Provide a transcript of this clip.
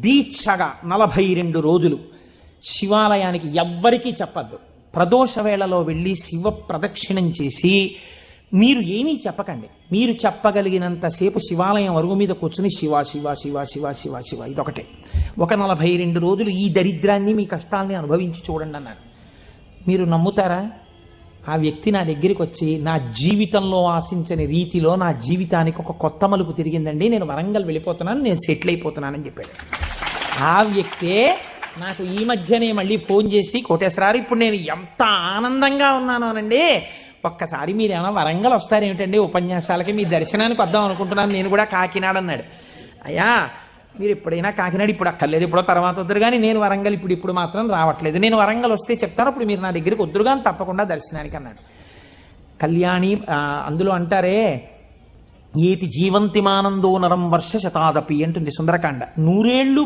దీక్షగా 42 రోజులు శివాలయానికి ఎవ్వరికీ చెప్పద్దు. ప్రదోష వేళలో వెళ్ళి శివ ప్రదక్షిణం చేసి మీరు ఏమీ చెప్పకండి. మీరు చెప్పగలిగినంతసేపు శివాలయం అరుగు మీద కూర్చుని శివ శివ శివ శివ శివ శివ ఇదొకటే. ఒక 42 రోజులు ఈ దరిద్రాన్ని మీ కష్టాల్ని అనుభవించి చూడండి అన్నాడు. మీరు నమ్ముతారా? ఆ వ్యక్తి నా దగ్గరికి వచ్చి నా జీవితంలో ఆశించని రీతిలో నా జీవితానికి ఒక కొత్త మలుపు తిరిగిందండి, నేను వరంగల్ వెళ్ళిపోతున్నాను, నేను సెటిల్ అయిపోతున్నానని చెప్పాడు. ఆ వ్యక్తే నాకు ఈ మధ్యనే మళ్ళీ ఫోన్ చేసి, కోటేశ్వరారు ఇప్పుడు నేను ఎంత ఆనందంగా ఉన్నాను అనండి, ఒక్కసారి మీరు ఏమైనా వరంగల్ వస్తారేమిటండి ఉపన్యాసాలకి, మీ దర్శనానికి వద్దాం అనుకుంటున్నాను, నేను కూడా కాకినాడ అన్నాడు. అయ్యా మీరు ఎప్పుడైనా కాకినాడ ఇప్పుడు అక్కర్లేదు, ఎప్పుడో తర్వాత వద్దురు కానీ నేను వరంగల్ ఇప్పుడు మాత్రం రావట్లేదు, నేను వరంగల్ వస్తే చెప్తాను, అప్పుడు మీరు నా దగ్గరికి వద్దురు కానీ తప్పకుండా దర్శనానికి అన్నాడు. కళ్యాణి అందులో అంటారే ఏతి జీవంతిమానందో నరం వర్ష శతాదపి అంటుంది సుందరకాండ. 100 ఏళ్ళు